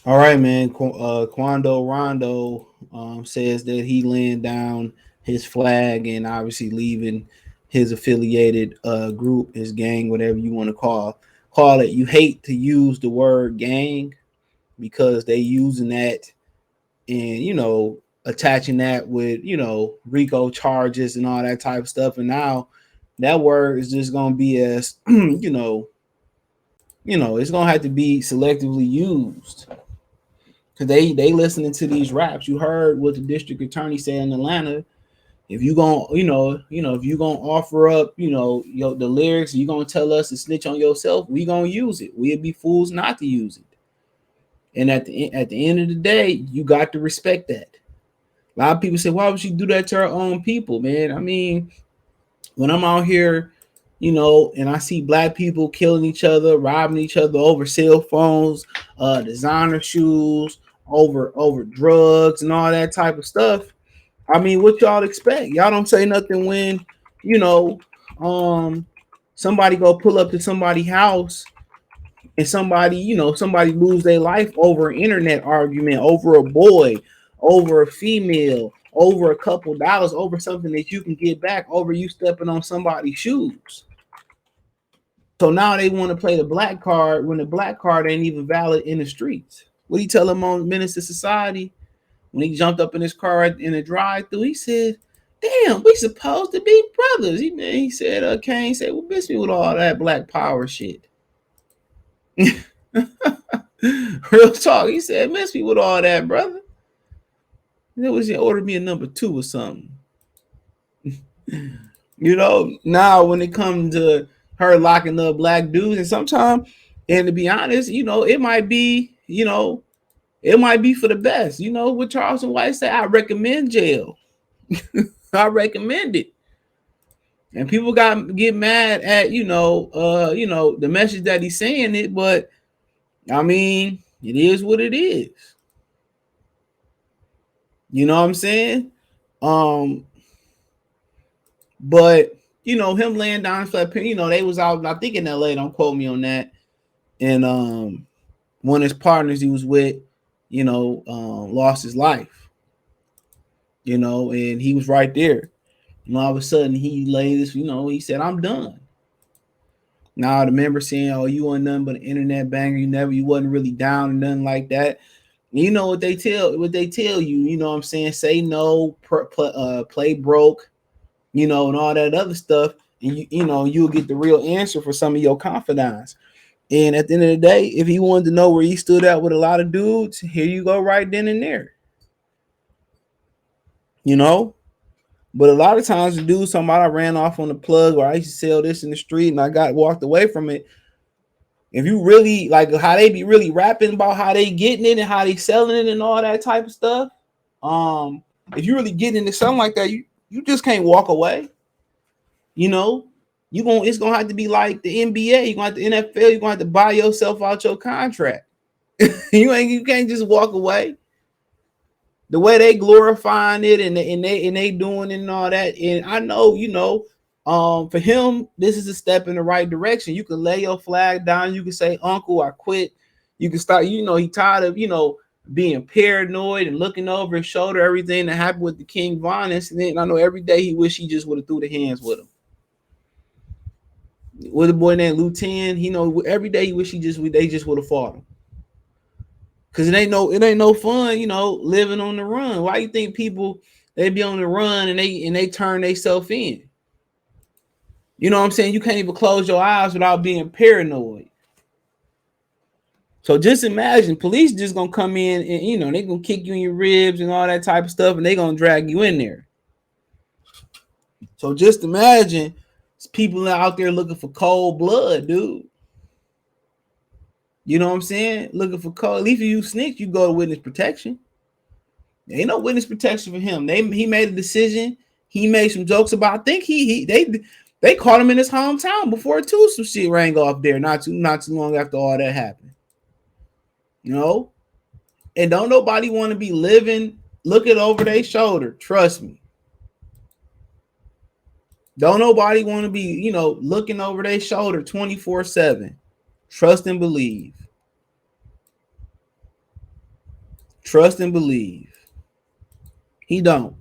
All right, man. Quando Rondo says that he laying down his flag and obviously leaving his affiliated group, his gang, whatever you want to call it. You hate to use the word gang because they using that and attaching that with RICO charges and all that type of stuff. And now that word is just gonna be as it's gonna have to be selectively used because they listening to these raps. You heard what the district attorney said in Atlanta. If you gonna if you gonna offer up the lyrics, you gonna tell us to snitch on yourself, we gonna use it. We'd be fools not to use it. And at the end of the day, you got to respect that. A lot of people say, why would she do that to her own people, man? I mean, when I'm out here, and I see black people killing each other, robbing each other over cell phones, designer shoes, over drugs and all that type of stuff. I mean, what y'all expect? Y'all don't say nothing when, you know, um, somebody go pull up to somebody's house and somebody lose their life over an internet argument, over a boy, over a female, over a couple dollars, over something that you can get back, over you stepping on somebody's shoes. So now they want to play the black card when the black card ain't even valid in the streets. What he tell him on Menace to Society when he jumped up in his car in the drive-through? He said, "Damn, we supposed to be brothers." He said, Kane said, "Well, miss me with all that black power shit." Real talk. He said, "Miss me with all that, brother." It was he ordered me a number two or something. Now when it comes to her locking up black dudes, and sometimes, and to be honest, it might be for the best. What Charleston White said, I recommend jail. I recommend it. And people get mad at, the message that he's saying it, but I mean, it is what it is. You know what I'm saying? Um, but him laying down flat, they was out, I think in LA, don't quote me on that. And one of his partners he was with, lost his life. And he was right there. All of a sudden he laid this, he said, I'm done. Now I remember saying, "Oh, you weren't nothing but an internet banger. You wasn't really down and nothing like that." You know what they tell you. You know what I'm saying? Say no, play broke, and all that other stuff, and you'll get the real answer for some of your confidants. And at the end of the day, if he wanted to know where he stood out with a lot of dudes, here you go, right then and there. You know. But a lot of times the dudes talking about I ran off on the plug or I used to sell this in the street and I got walked away from it. If you really like how they be really rapping about how they getting it and how they selling it and all that type of stuff, if you really getting into something like that, you just can't walk away. You know, it's gonna have to be like the NBA, you're gonna have the NFL, you're gonna have to buy yourself out your contract. You can't just walk away. The way they glorifying it and they doing it and all that. And I know, for him, this is a step in the right direction. You can lay your flag down. You can say, "Uncle, I quit." You can start. He tired of being paranoid and looking over his shoulder. Everything that happened with the King Von incident. I know every day he wish he just would have threw the hands with him. With a boy named Lieutenant, every day he wish they just would have fought him. Cause it ain't no fun, living on the run. Why you think people they be on the run and they turn themselves in? You know what I'm saying? You can't even close your eyes without being paranoid. So just imagine police just gonna come in and they gonna kick you in your ribs and all that type of stuff, and they gonna drag you in there. So just imagine people out there looking for cold blood, dude. You know what I'm saying? Looking for cold. At least if you snitch, you go to witness protection. There ain't no witness protection for him. He made a decision. He made some jokes about. I think they caught him in his hometown before too. Some shit rang off there not too long after all that happened. And don't nobody want to be living looking over their shoulder. Trust me. Don't nobody want to be looking over their shoulder 24/7. Trust and believe. Trust and believe. He don't.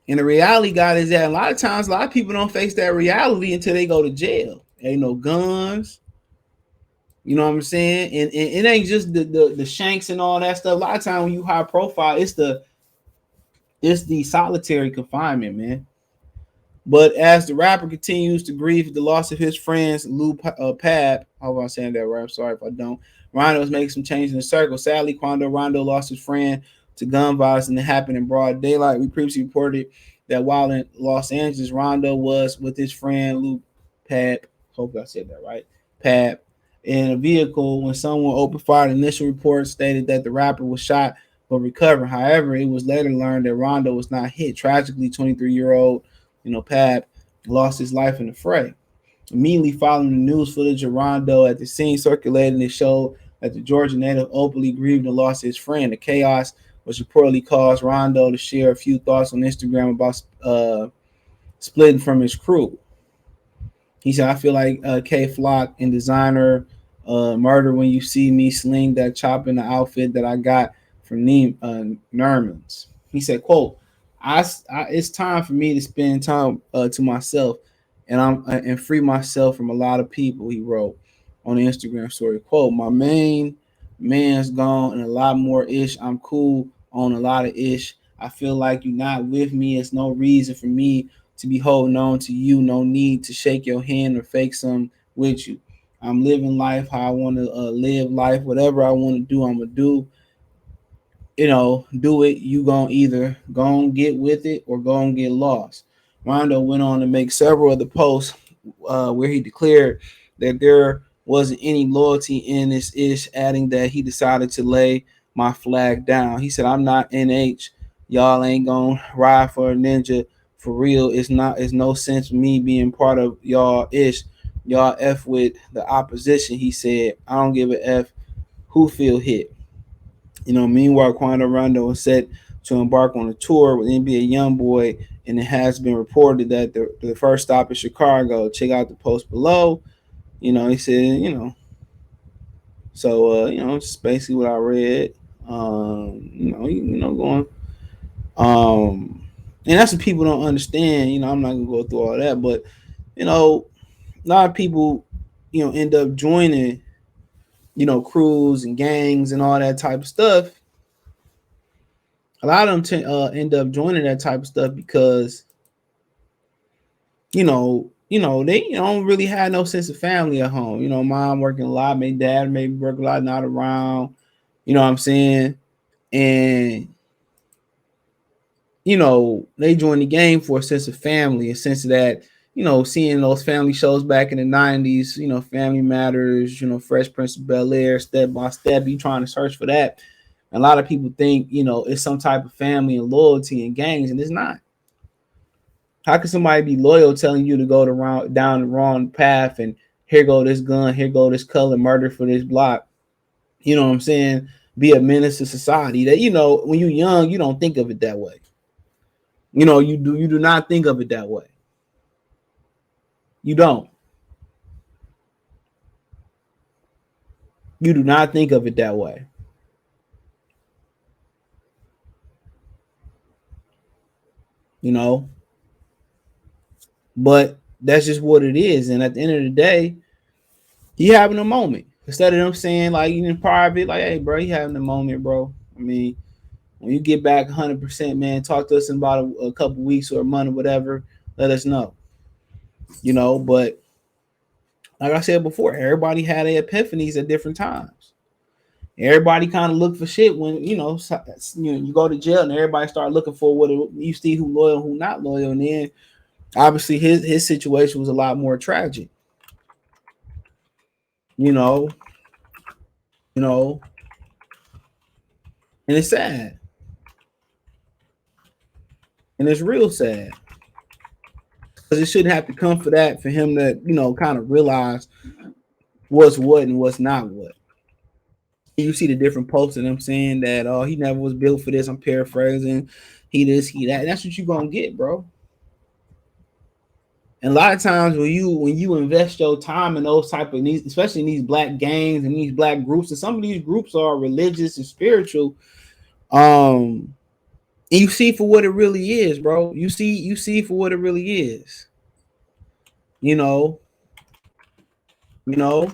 And the reality, God, is that a lot of times, a lot of people don't face that reality until they go to jail. Ain't no guns. You know what I'm saying? And it ain't just the shanks and all that stuff. A lot of times when you high profile, it's the solitary confinement, man. But as the rapper continues to grieve the loss of his friends, Lou Pab, I hope I'm saying that right. I'm sorry if I don't. Rondo is making some change in the circle. Sadly, Quando Rondo lost his friend to gun violence, and it happened in broad daylight. We previously reported that while in Los Angeles, Rondo was with his friend Lou Pab. Hope I said that right. Pab in a vehicle when someone opened fire. The initial report stated that the rapper was shot but recovered. However, it was later learned that Rondo was not hit. Tragically, 23-year-old Pab lost his life in the fray. Immediately following the news, footage of Rondo at the scene circulated and it showed that the Georgia native openly grieved and lost his friend. The chaos was reportedly caused Rondo to share a few thoughts on Instagram about splitting from his crew. He said, I feel like K Flock and designer murder when you see me sling that chop in the outfit that I got from Nerman's. He said, quote, it's time for me to spend time to myself and free myself from a lot of people, he wrote on the Instagram story. Quote, my main man's gone and a lot more ish. I'm cool on a lot of ish. I feel like you're not with me. It's no reason for me to be holding on to you. No need to shake your hand or fake some with you. I'm living life how I want to live life. Whatever I want to do, I'm gonna do. Do it. You gonna either go and get with it or go and get lost. Rondo went on to make several other posts where he declared that there wasn't any loyalty in this ish, adding that he decided to lay my flag down. He said, I'm not NH. Y'all ain't gonna ride for a ninja for real. It's no sense me being part of y'all ish. Y'all F with the opposition. He said, I don't give a F who feel hit. Meanwhile, Quando Rondo is set to embark on a tour with NBA YoungBoy, and it has been reported that the first stop is Chicago. Check out the post below. He said, so it's basically what I read. Going. And that's what people don't understand. I'm not gonna go through all that, but a lot of people, end up joining, crews and gangs and all that type of stuff. A lot of them end up joining that type of stuff because they don't really have no sense of family at home. Mom working a lot, maybe dad maybe working a lot, not around. You know what I'm saying? And they join the game for a sense of family, a sense of that, seeing those family shows back in the 90s, Family Matters, Fresh Prince of Bel-Air, Step by Step, you trying to search for that. And a lot of people think, it's some type of family and loyalty and gangs, and it's not. How can somebody be loyal telling you to go down the wrong path and here go this gun, here go this color, murder for this block? You know what I'm saying? Be a menace to society. That when you're young, you don't think of it that way. You do not think of it that way. You don't. You do not think of it that way. But that's just what it is. And at the end of the day, he having a moment. Instead of them saying like in private, like, hey, bro, he having a moment, bro. I mean, when you get back 100%, man, talk to us in about a couple weeks or a month or whatever. Let us know. But like I said before, everybody had their epiphanies at different times. Everybody kind of look for shit when you go to jail and everybody start looking for what you see who loyal, who not loyal, and then obviously his situation was a lot more tragic. You know, and it's sad, and it's real sad because it shouldn't have to come for that for him to kind of realize what's what and what's not what. You see the different posts of them saying that he never was built for this. I'm paraphrasing. He this, he that. And that's what you gonna get, bro. And a lot of times when you invest your time in those type of these, especially in these black gangs and these black groups, and some of these groups are religious and spiritual, um, and you see for what it really is, bro. You see for what it really is. You know, you know,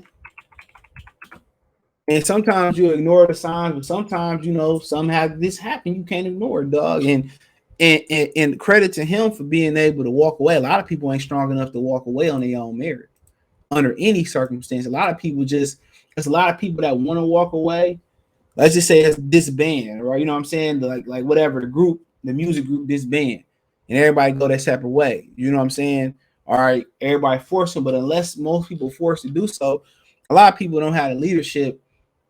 and sometimes you ignore the signs, but sometimes some have this happen. You can't ignore it, dog. And credit to him for being able to walk away. A lot of people ain't strong enough to walk away on their own merit under any circumstance. A lot of people just there's a lot of people that want to walk away. Let's just say it's disband, right? You know what I'm saying? Like whatever the group, the music group disband, and everybody go their separate way. You know what I'm saying? All right, everybody force them, but unless most people force to do so, a lot of people don't have the leadership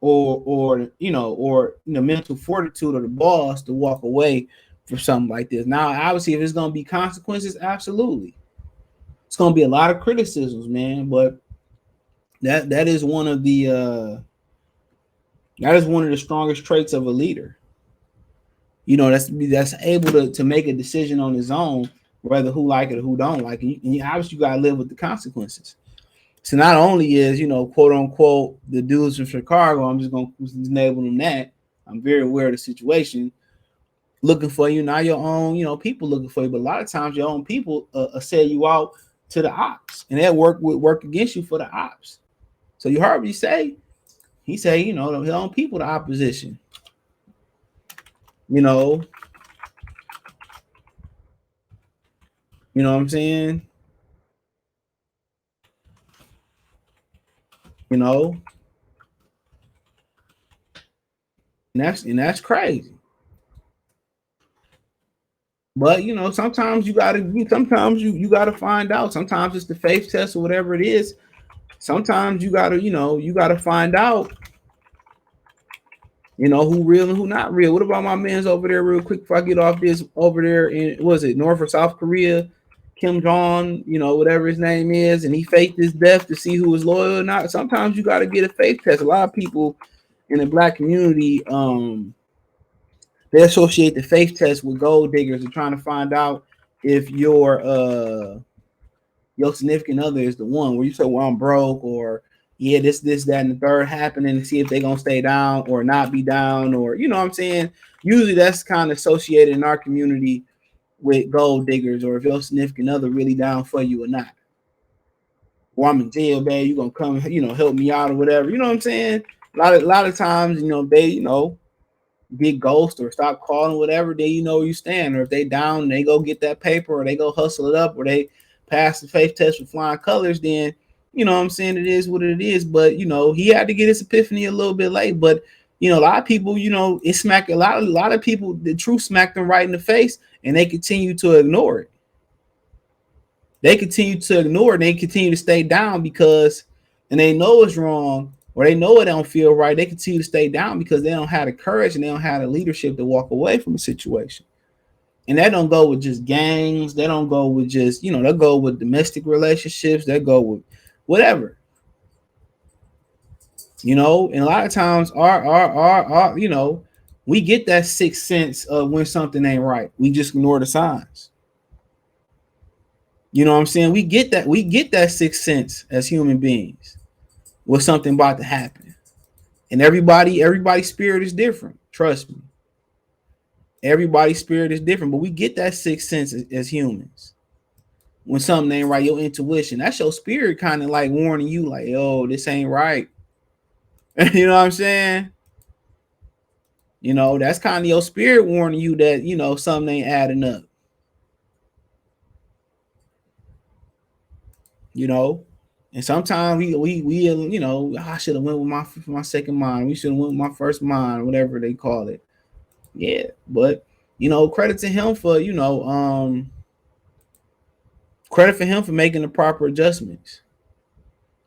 or mental fortitude or the balls to walk away from something like this. Now, obviously, if it's gonna be consequences, absolutely, it's gonna be a lot of criticisms, man. But that is one of the strongest traits of a leader. That's able to make a decision on his own, whether who like it or who don't like it. And obviously, you gotta live with the consequences. So not only is quote unquote the dudes from Chicago, I'm just gonna enable them that. I'm very aware of the situation. Looking for you, now your own people looking for you, but a lot of times your own people sell you out to the ops, and that work against you for the ops. So you heard me say, he say, his own people, the opposition. You know, what I'm saying? You know, and that's crazy. But sometimes you gotta find out. Sometimes it's the faith test or whatever it is. Sometimes you gotta find out, who real and who not real. What about my man's over there, real quick, before I get off this, over there in, was it North or South Korea? Kim Jong, whatever his name is, and he faked his death to see who was loyal or not. Sometimes you got to get a faith test. A lot of people in the black community, they associate the faith test with gold diggers and trying to find out if your significant other is the one, where you say, well, I'm broke, or yeah, this, that, and the third happening, to see if they're gonna stay down or not be down, or what I'm saying. Usually that's kind of associated in our community with gold diggers, or if your significant other really down for you or not. Or I'm in jail, babe, you gonna come, help me out or whatever. You know what I'm saying? A lot of times, they, get ghost or stop calling, whatever, then where you stand. Or if they down, they go get that paper, or they go hustle it up, or they pass the faith test with flying colors, then what I'm saying, it is what it is. But he had to get his epiphany a little bit late. But a lot of people, it smacked a lot of people, the truth smacked them right in the face, and they continue to ignore it. They continue to ignore it, and they continue to stay down because, and they know it's wrong, or they know it don't feel right. They continue to stay down because they don't have the courage and they don't have the leadership to walk away from a situation. And that don't go with just gangs. They don't go with just, they'll go with domestic relationships. They go with whatever. And a lot of times our we get that sixth sense of when something ain't right. We just ignore the signs. You know what I'm saying? We get that sixth sense as human beings when something about to happen. And everybody's spirit is different. Trust me. Everybody's spirit is different, but we get that sixth sense as humans. When something ain't right, your intuition, that's your spirit kind of like warning you, like, yo, this ain't right. You know what I'm saying? That's kind of your spirit warning you that, something ain't adding up. And sometimes we I should have went with my second mind. We should have went with my first mind, whatever they call it. Yeah, but credit to him for credit for him for making the proper adjustments.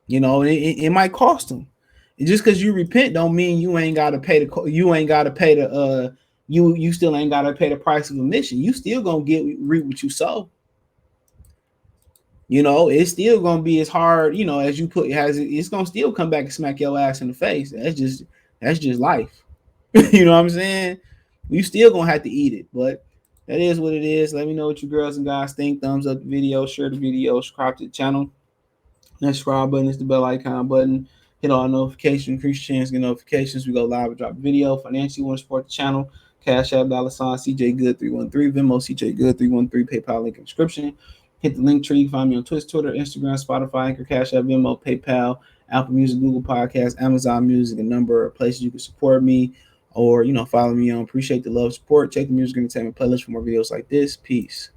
It might cost him. And just because you repent don't mean you ain't got to pay the you still ain't got to pay the price of admission. You still gonna reap what you sow. It's still gonna be as hard, as you it's gonna still come back and smack your ass in the face. That's just life. You know what I'm saying? You still gonna have to eat it, but that is what it is. Let me know what you girls and guys think. Thumbs up the video, share the video, subscribe to the channel. That subscribe button is the bell icon button. Hit all notifications, increase your chance to get notifications. We go live and drop a video. Financially, you want to support the channel. Cash App, $ CJ Good 313, Venmo CJ Good 313, PayPal link in description. Hit the link tree. You can find me on Twitch, Twitter, Instagram, Spotify, Anchor, Cash App, Venmo, PayPal, Apple Music, Google Podcasts, Amazon Music, a number of places you can support me or follow me on. Appreciate the love, support. Check the music entertainment playlist for more videos like this. Peace.